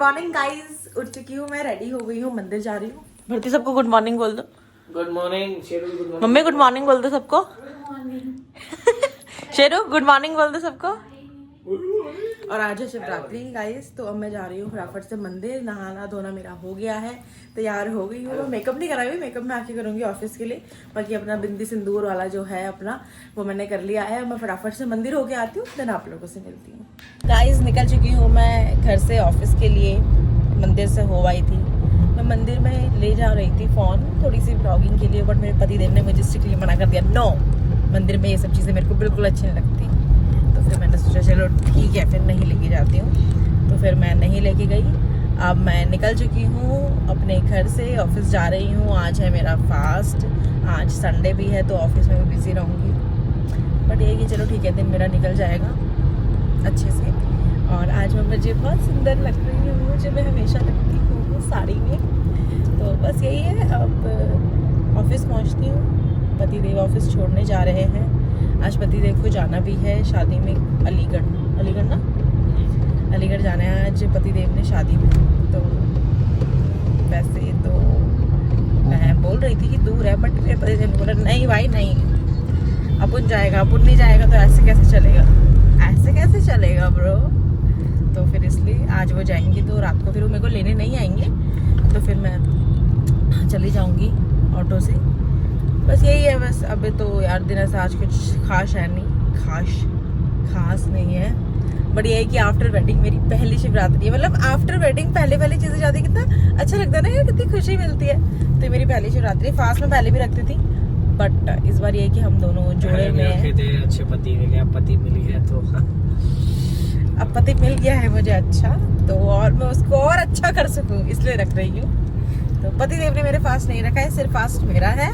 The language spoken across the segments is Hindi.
मॉर्निंग गाइस, उठ चुकी हूँ मैं, रेडी हो गई हूँ, मंदिर जा रही हूँ। भर्ती सबको गुड मॉर्निंग बोल दो। Good morning Sheru, good morning mummy good morning बोल दो सबको। शेरू गुड मॉर्निंग बोल दो सबको। और आज है शिवरात्रि गाइस, तो अब मैं जा रही हूँ फटाफट से मंदिर। नहाना धोना मेरा हो गया है, तैयार हो गई हूँ। मेकअप नहीं कराई हुई, मेकअप मैं आके करूँगी ऑफिस के लिए। बाकी अपना बिंदी सिंदूर वाला जो है अपना, वो मैंने कर लिया है। मैं फटाफट से मंदिर होके आती हूँ, देन आप लोगों से मिलती हूँ। गाइस निकल चुकी हूँ मैं घर से ऑफिस के लिए, मंदिर से हो आई थी। मैं मंदिर में ले जा रही थी फ़ोन थोड़ी सी ब्लॉगिंग के लिए, बट मेरे पति देव ने मुझे स्ट्रिक्टली मना कर दिया, नो मंदिर में ये सब चीज़ें मेरे को बिल्कुल अच्छी नहीं लगती। तो फिर मैंने सोचा चलो ठीक है, फिर नहीं लेके जाती हूँ। तो फिर मैं नहीं लेके गई। अब मैं निकल चुकी हूँ अपने घर से, ऑफिस जा रही हूँ। आज है मेरा फास्ट, आज संडे भी है तो ऑफिस में भी बिजी रहूँगी। बट ये कि चलो ठीक है, दिन मेरा निकल जाएगा अच्छे से। और आज मैं मुझे बहुत सुंदर लग रही हूँ, जो मैं हमेशा लगती हूँ साड़ी में। तो बस यही है, अब ऑफिस पहुँचती हूँ। पतिदेव ऑफिस छोड़ने जा रहे हैं। आज पतिदेव को जाना भी है शादी में, अलीगढ़ ना, अलीगढ़ जाना है आज पतिदेव ने शादी में। तो वैसे तो मैं बोल रही थी कि दूर है, बट मेरे पतिदेव ने बोला नहीं भाई नहीं, अपन जाएगा, अपन नहीं जाएगा तो ऐसे कैसे चलेगा, ऐसे कैसे चलेगा ब्रो। तो फिर इसलिए आज वो जाएंगे, तो रात को फिर वो मेरे को लेने नहीं आएंगे, तो फिर मैं चली जाऊंगी ऑटो से। बस यही है बस। अभी तो यार दिन ऐसा आज कुछ खास है नहीं, खास नहीं है। बट ये है कि आफ्टर वेडिंग मेरी पहली शिवरात्रि है। मतलब आफ्टर वेडिंग पहले चीज़ें जाती, कितना अच्छा लगता है ना यार, कितनी खुशी मिलती है। तो मेरी पहली शिवरात्रि, फास्ट में पहले भी रखती थी, बट इस बार ये है कि हम दोनों जोड़े में अच्छे पति मिले, अब पति मिली है तो अब पति मिल गया है मुझे अच्छा, तो और मैं उसको और अच्छा कर सकूं इसलिए रख रही हूँ। तो पति देव ने मेरे फास्ट नहीं रखा है, सिर्फ फास्ट मेरा है।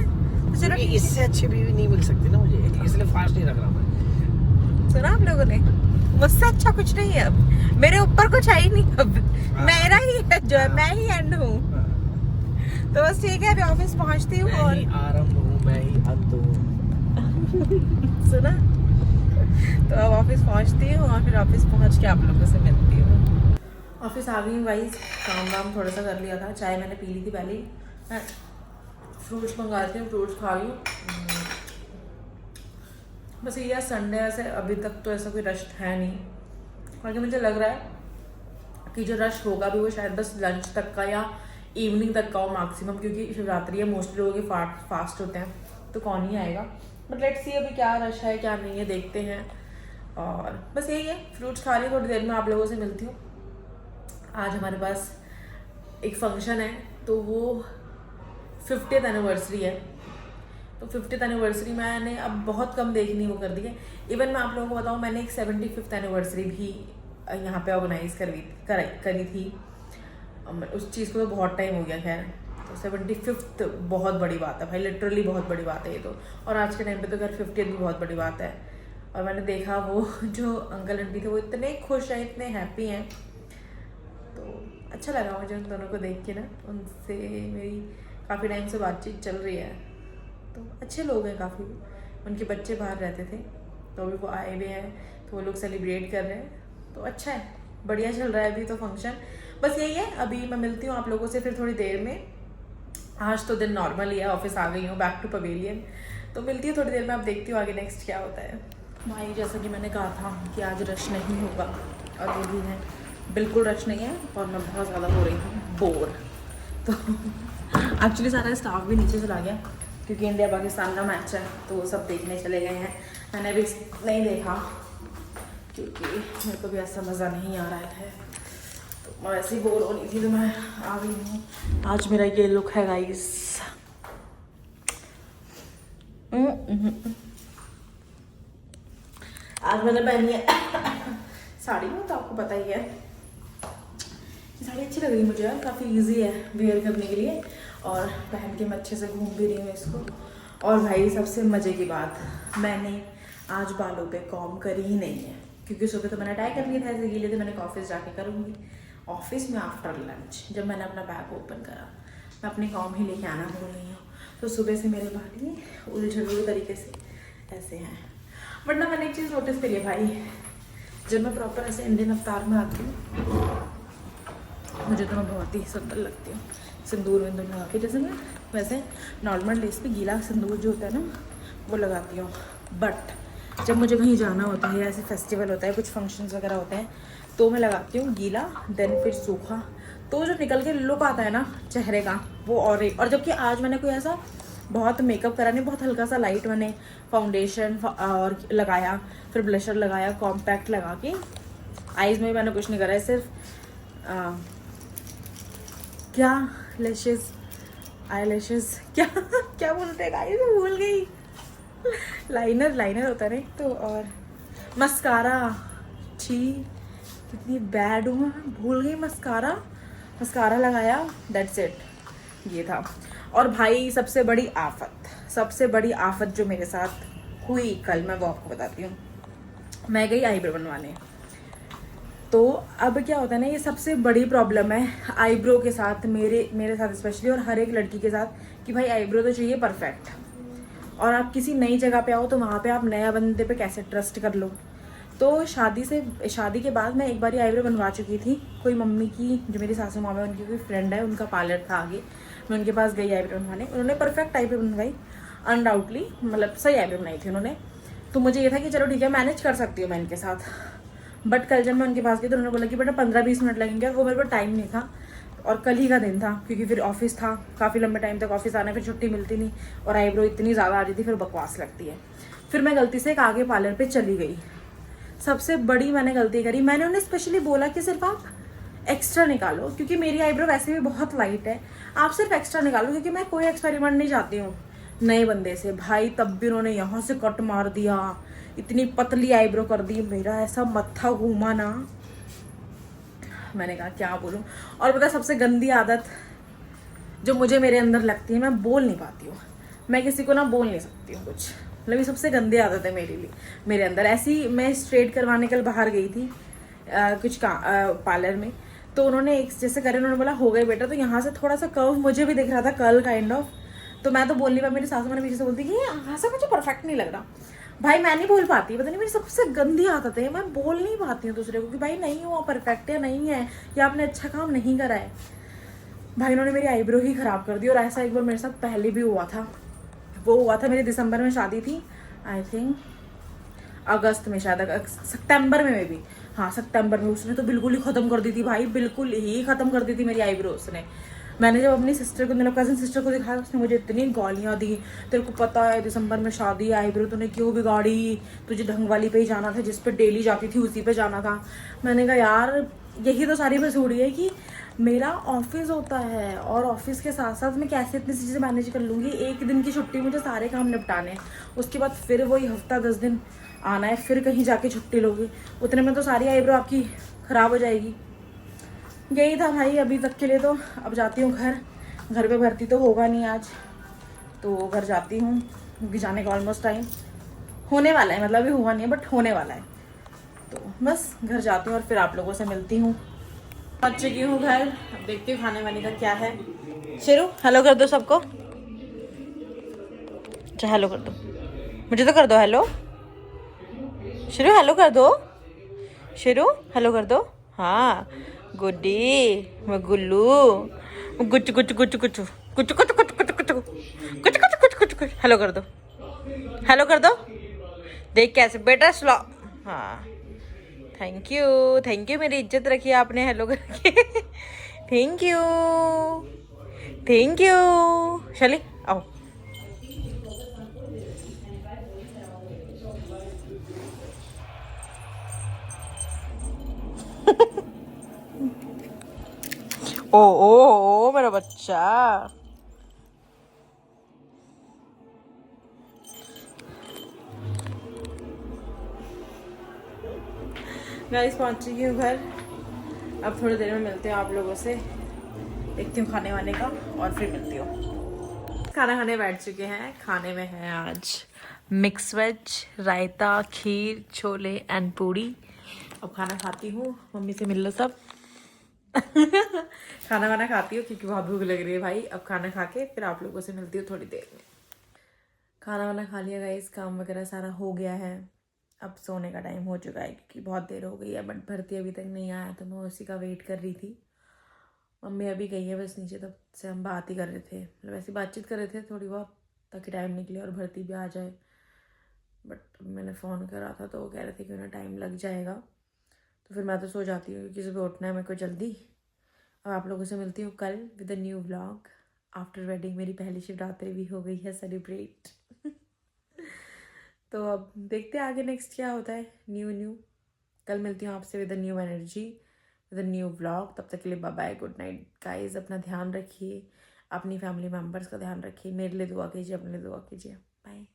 तो चलो इससे अच्छी बीवी नहीं मिल सकती ना मुझे, इसलिए फास्ट नहीं रख रहा मैं। सुना आप लोगों ने, मुझसे अच्छा कुछ नहीं है अब, मेरे ऊपर कुछ है ही नहीं अब, मेरा ही है जो है, मैं ही एंड हूँ। तो बस ठीक है, अभी ऑफिस पहुँचती हूँ और आरंभ हूँ, मैं ही अंत हूँ। सुना। तो अब ऑफिस पहुँचती हूँ और फिर ऑफिस पहुँच के आप लोगों से मिलती हूँ। ऑफिस आ गई हूँ गाइस, काम वाम थोड़ा सा कर लिया था, चाय मैंने पी ली थी पहले ही। मैं फ्रूट्स मंगाती हूँ, फ्रूट्स खा रही हूँ। बस ये संडे ऐसे अभी तक तो ऐसा कोई रश है नहीं, बाकी मुझे लग रहा है कि जो रश होगा भी वो शायद बस लंच तक का या इवनिंग तक का हो मैक्सिमम, क्योंकि शिवरात्रि है, मोस्टली लोगों के फास्ट होते हैं, तो कौन ही आएगा। बट लेट्स सी अभी क्या रश है क्या नहीं है, देखते हैं। और बस यही है, फ्रूट्स खा रही हूँ, थोड़ी देर में आप लोगों से मिलती हूँ। आज हमारे पास एक फंक्शन है, तो वो 50th एनिवर्सरी है। तो 50th एनिवर्सरी मैंने अब बहुत कम देखनी वो कर दी है। इवन मैं आप लोगों को बताऊँ, मैंने एक 75th एनिवर्सरी भी यहाँ पे ऑर्गेनाइज करी थी। उस चीज़ को तो बहुत टाइम हो गया खैर। तो 75th बहुत बड़ी बात है भाई, लिटरली बहुत बड़ी बात है ये तो। और आज के टाइम पे तो खैर 50th भी बहुत बड़ी बात है। और मैंने देखा वो जो अंकल आंटी थे वो इतने खुश हैं, इतने हैप्पी हैं, तो अच्छा लगा मुझे उन दोनों को देख के ना। उनसे मेरी काफ़ी टाइम से बातचीत चल रही है, तो अच्छे लोग हैं काफ़ी। उनके बच्चे बाहर रहते थे, तो अभी वो आए हुए हैं, तो वो लोग सेलिब्रेट कर रहे हैं, तो अच्छा है, बढ़िया चल रहा है अभी तो फंक्शन। बस यही है, अभी मैं मिलती हूँ आप लोगों से फिर थोड़ी देर में। आज तो दिन नॉर्मल ही है, ऑफिस आ गई हूँ, बैक टू पवेलियन, तो मिलती हूँ थोड़ी देर में। आप देखती हूँ आगे नेक्स्ट क्या होता है। भाई जैसा कि मैंने कहा था कि आज रश नहीं होगा, और वो भी है, बिल्कुल रश नहीं है। और मैं बहुत ज़्यादा हो रही हूँ बोर। तो एक्चुअली सारा स्टाफ भी नीचे चला गया, क्योंकि इंडिया पाकिस्तान का मैच है, तो वो सब देखने चले गए हैं। मैंने भी नहीं देखा, क्योंकि मेरे को भी ऐसा मज़ा नहीं आ रहा है, तो मैं वैसे ही बोर हो रही थी, तो मैं आ गई हूँ। आज मेरा ये लुक है गाइस। आज मैंने पहनी है साड़ी में, तो आपको पता ही है साड़ी अच्छी लग रही है मुझे यार, काफ़ी इजी है वेयर करने के लिए, और पहन के मैं अच्छे से घूम भी रही हूँ इसको। और भाई सबसे मज़े की बात, मैंने आज बालों पे कॉम करी ही नहीं है, क्योंकि सुबह तो मैंने टाई कर लिया था, ऐसे गीले थे, मैंने ऑफिस जाके करूँगी। ऑफिस में आफ्टर लंच जब मैंने अपना बैग ओपन करा, मैं अपनी कॉम ही लेके आना भूल रही हूँ, तो सुबह से मेरे बाल ही उलझे हुए तरीके से ऐसे हैं। बट ना मैंने एक चीज़ नोटिस करी है भाई, जब मैं प्रॉपर ऐसे इंडियन अवतार में आती हूँ मुझे तो मैं बहुत ही सुंदर लगती हूँ सिंदूर विंदूर लगा के। जैसे मैं वैसे नॉर्मल डेज पे गीला सिंदूर जो होता है ना वो लगाती हूँ, बट जब मुझे कहीं जाना होता है या ऐसे फेस्टिवल होता है, कुछ फंक्शंस वगैरह होते हैं, तो मैं लगाती हूँ गीला, देन फिर सूखा। तो जो निकल के लुक आता है ना चेहरे का वो और जबकि आज मैंने कोई ऐसा बहुत मेकअप करा नहीं, बहुत हल्का सा लाइट मैंने फाउंडेशन और लगाया, फिर ब्लशर लगाया, कॉम्पैक्ट लगा के। आईज में मैंने कुछ नहीं करा है, सिर्फ क्या लैशेस, आई लैशेस, क्या क्या बोलते हैं गाइस, मैं भूल गई। लाइनर होता है ना तो, और मस्कारा। छी कितनी बैड हूँ मैं, भूल गई। मस्कारा लगाया, दैट्स इट, ये था। और भाई सबसे बड़ी आफत जो मेरे साथ हुई कल, मैं वो आपको बताती हूँ। मैं गई आईब्रो बनवाने, तो अब क्या होता है ना, ये सबसे बड़ी प्रॉब्लम है आईब्रो के साथ, मेरे साथ स्पेशली, और हर एक लड़की के साथ, कि भाई आईब्रो तो चाहिए परफेक्ट। और आप किसी नई जगह पे आओ तो वहाँ पे आप नया बंदे पे कैसे ट्रस्ट कर लो। तो शादी के बाद मैं एक बार आईब्रो बनवा चुकी थी। कोई मम्मी की, जो मेरी सासू माँ है, उनकी कोई फ्रेंड है, उनका पार्लर था आगे, मैं उनके पास गई आईब्रो बनवाने। उन्होंने परफेक्ट आईब्रो बनवाई, अनडाउटली, मतलब सही आईब्रो बनाई थी उन्होंने। तो मुझे ये था कि चलो ठीक है, मैनेज कर सकती हूँ मैं इनके साथ। बट कल जब मैं उनके पास गई तो उन्होंने बोला कि बेटा 15-20 मिनट लगेंगे, और वो मेरे पास टाइम नहीं था, और कल ही का दिन था, क्योंकि फिर ऑफिस था, काफ़ी लंबे टाइम तक ऑफिस आना, फिर छुट्टी मिलती नहीं, और आईब्रो इतनी ज़्यादा आ रही थी, फिर बकवास लगती है। फिर मैं गलती से एक आगे पार्लर पे चली गई। सबसे बड़ी मैंने गलती करी, मैंने उन्हें स्पेशली बोला कि सिर्फ आप एक्स्ट्रा निकालो, क्योंकि मेरी आईब्रो वैसे भी बहुत लाइट है, आप सिर्फ एक्स्ट्रा निकालो, क्योंकि मैं कोई एक्सपेरिमेंट नहीं चाहती हूँ नए बंदे से। भाई तब भी उन्होंने यहाँ से कट मार दिया, इतनी पतली आईब्रो कर दी, मेरा ऐसा मत्था घूमा ना, मैंने कहा क्या बोलूं। और पता है सबसे गंदी आदत जो मुझे मेरे अंदर लगती है, मैं बोल नहीं पाती हूँ, मैं किसी को ना बोल नहीं सकती हूँ कुछ, मतलब ये सबसे गंदी आदत है मेरे अंदर। ऐसी मैं स्ट्रेट करवाने कल बाहर गई थी कुछ पार्लर में, तो उन्होंने एक जैसे करे, उन्होंने बोला हो गए बेटा, तो यहाँ से थोड़ा सा कर्व मुझे भी दिख रहा था, कर्ल काइंड ऑफ, तो मैं तो बोल नहीं पाई। मेरी सासू माँ पीछे से बोलती कि यहाँ से मुझे परफेक्ट नहीं लग रहा। भाई मैं नहीं बोल पाती, पता नहीं मेरी सबसे गंदी आदत है, मैं बोल नहीं पाती हूँ दूसरे को कि भाई नहीं हुआ परफेक्ट, या नहीं है, या आपने अच्छा काम नहीं करा है। भाई इन्होंने मेरी आईब्रो ही खराब कर दी। और ऐसा एक बार मेरे साथ पहले भी हुआ था, वो हुआ था मेरी दिसंबर में शादी थी, आई थिंक अगस्त में, शायद सितंबर में भी, हाँ सितंबर में। उसने तो बिल्कुल ही ख़त्म कर दी थी भाई, बिल्कुल ही ख़त्म कर दी थी मेरी आईब्रो उसने। मैंने जब अपनी सिस्टर को, मतलब कज़न सिस्टर को दिखाया, उसने मुझे इतनी गालियाँ दी, तेरे को पता है दिसंबर में शादी, आईब्रो तूने क्यों बिगाड़ी, तुझे ढंग वाली पे ही जाना था, जिस पे डेली जाती थी उसी पे जाना था। मैंने कहा यार यही तो सारी मसूड़ी है कि मेरा ऑफिस होता है, और ऑफिस के साथ साथ मैं कैसे इतनी चीज़ें मैनेज कर लूँगी। एक दिन की छुट्टी मुझे सारे काम निपटाने हैं, उसके बाद फिर वही हफ्ता 10 दिन आना है, फिर कहीं जाके छुट्टी लोगे, उतने में तो सारी आईब्रो आपकी ख़राब हो जाएगी। यही था भाई अभी तक के लिए। तो अब जाती हूँ घर पे भर्ती तो होगा नहीं आज, तो घर जाती हूँ, क्योंकि जाने का ऑलमोस्ट टाइम होने वाला है, मतलब अभी हुआ नहीं है बट होने वाला है। तो बस घर जाती हूँ और फिर आप लोगों से मिलती हूँ। पहुँच चुकी हूँ घर, अब देखती हूँ खाने वाने का क्या है। शेरू हेलो कर दो सबको, अच्छा हेलो कर दो, मुझे तो कर दो हेलो। शेरू हेलो कर दो, शेरू हेलो कर दो, हाँ गुड्डी, मैं गुल्लू, गुच्चू गुच्चू गुच्चू गुच्चू गुच्चू गुच्चू गुच्चू गुच्चू गुच्चू गुच्चू गुच्चू गुच्चू गुच्चू, हेलो कर दो, हेलो कर दो। देख कैसे बेटा स्लो, हाँ थैंक यू मेरी इज्जत रखी आपने हेलो करके। थैंक यू शली आओ। ओ मेरा बच्चा। गाइस पहुंच चुकी हूँ घर, अब थोड़ी देर में मिलते हैं आप लोगों से, देखती हूँ खाने वाने का और फिर मिलती हूँ। खाना खाने बैठ चुके हैं, खाने में है आज mix veg, raita, kheer, chole and puri. अब खाना खाती हूँ, मम्मी से मिल लो सब। खाना वाना खाती हूँ क्योंकि बहुत भूख लग रही है भाई। अब खाना खा के फिर आप लोगों से मिलती हूँ थोड़ी देर में। खाना वाना खा लिया गाइस, काम वगैरह सारा हो गया है, अब सोने का टाइम हो चुका है क्योंकि बहुत देर हो गई है, बट भर्ती अभी तक नहीं आया तो मैं उसी का वेट कर रही थी। मम्मी अभी गई है बस नीचे, तब से हम बात ही कर रहे थे, मतलब ऐसी बातचीत कर रहे थे थोड़ी बहुत, ताकि टाइम निकले और भर्ती भी आ जाए। बट मैंने फ़ोन करा था तो वो कह रहे थे कि उन्हें टाइम लग जाएगा, तो फिर मैं तो सो जाती हूँ क्योंकि सुबह उठना है मेरे को जल्दी। अब आप लोगों से मिलती हूँ कल with a new vlog. After wedding मेरी पहली शिवरात्रि भी हो गई है सेलिब्रेट। तो अब देखते हैं आगे नेक्स्ट क्या होता है, न्यू। कल मिलती हूँ आपसे with a new energy, with a new vlog. तब तक के लिए bye bye, good night guys. अपना ध्यान रखिए, अपनी फैमिली मेम्बर्स का ध्यान रखिए, मेरे लिए दुआ कीजिए, अपने लिए दुआ कीजिए। बाय।